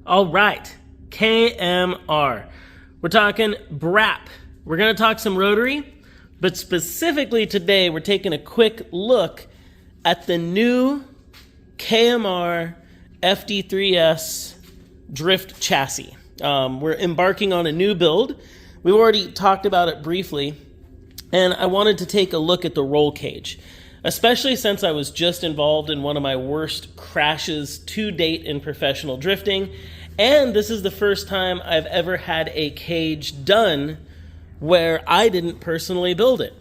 All right, KMR. We're talking BRAP. We're going to talk some rotary, but specifically today we're taking a quick look at the new KMR FD3S drift chassis. We're embarking on a new build. We've already talked about it briefly, and I wanted to take a look at the roll cage, especially since I was just involved in one of my worst crashes to date in professional drifting, and this is the first time I've ever had a cage done where I didn't personally build it.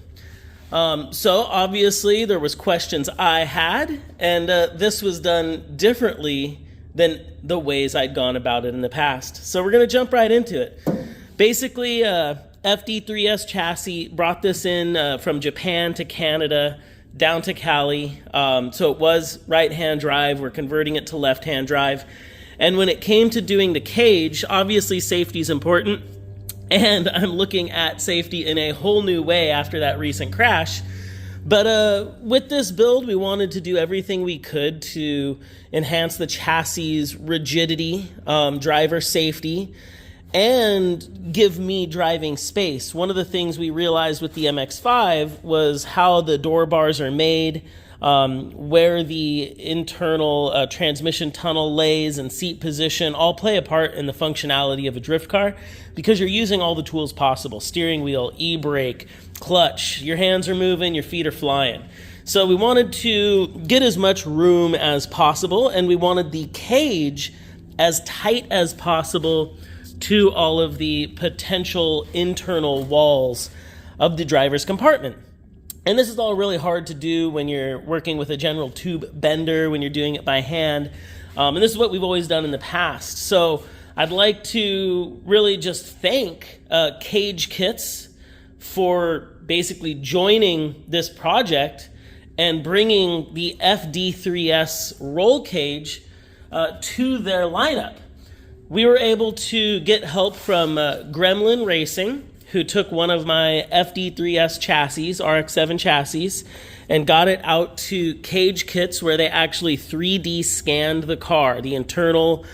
So obviously there was questions I had, and this was done differently than the ways I'd gone about it in the past. So we're going to jump right into it. Basically, FD3S chassis brought this in from Japan to Canada, down to Cali. So it was right-hand drive. We're converting it to left-hand drive. And when it came to doing the cage, obviously safety is important. And I'm looking at safety in a whole new way after that recent crash. But with this build, we wanted to do everything we could to enhance the chassis' rigidity, driver safety, and give me driving space. One of the things we realized with the MX-5 was how the door bars are made, where the internal transmission tunnel lays and seat position all play a part in the functionality of a drift car because you're using all the tools possible: steering wheel, e-brake, clutch, your hands are moving, your feet are flying. So we wanted to get as much room as possible, and we wanted the cage as tight as possible to all of the potential internal walls of the driver's compartment. And this is all really hard to do when you're working with a general tube bender, when you're doing it by hand. And this is what we've always done in the past. So I'd like to really just thank Cage Kits for basically joining this project and bringing the FD3S roll cage to their lineup. We were able to get help from Gremlin Racing, who took one of my FD3S chassis, RX7 chassis, and got it out to Cage Kits, where they actually 3D scanned the car, the internal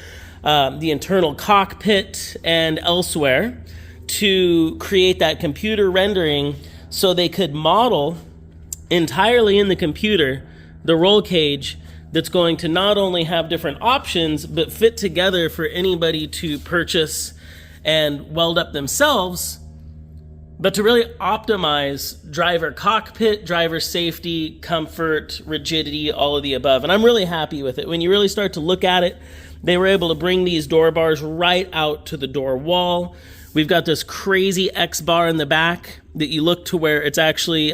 cockpit and elsewhere, to create that computer rendering so they could model entirely in the computer the roll cage that's going to not only have different options, but fit together for anybody to purchase and weld up themselves, but to really optimize driver cockpit, driver safety, comfort, rigidity, all of the above. And I'm really happy with it. When you really start to look at it, they were able to bring these door bars right out to the door wall. We've got this crazy X bar in the back that you look to where it's actually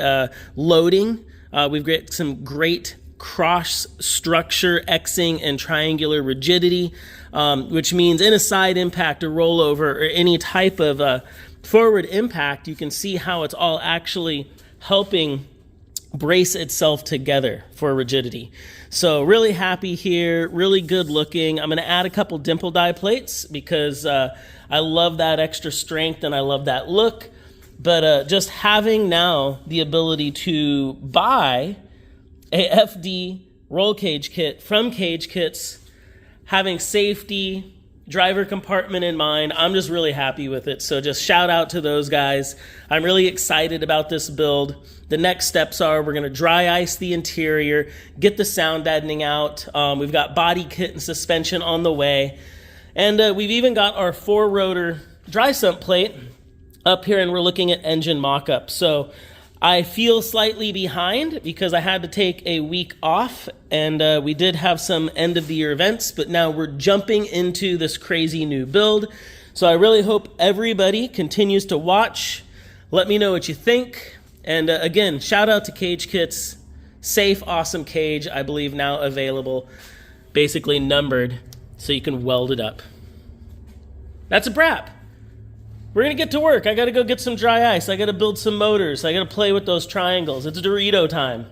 loading. We've got some great cross structure, Xing, and triangular rigidity, which means in a side impact, a rollover, or any type of forward impact, you can see how it's all actually helping brace itself together for rigidity. So really happy here, really good looking. I'm going to add a couple dimple die plates because I love that extra strength and I love that look. But just having now the ability to buy a FD roll cage kit from Cage Kits, having safety, driver compartment in mind, I'm just really happy with it. So just shout out to those guys. I'm really excited about this build. The next steps are we're going to dry ice the interior, get the sound deadening out. We've got body kit and suspension on the way. And we've even got our 4-rotor dry sump plate up here, and we're looking at engine mock-up. So I feel slightly behind because I had to take a week off, and we did have some end-of-the-year events, but now we're jumping into this crazy new build. So I really hope everybody continues to watch. Let me know what you think. And again, shout out to Cage Kits. Safe, awesome cage, I believe now available, basically numbered, so you can weld it up. That's a wrap. We're going to get to work. I got to go get some dry ice. I got to build some motors. I got to play with those triangles. It's Dorito time.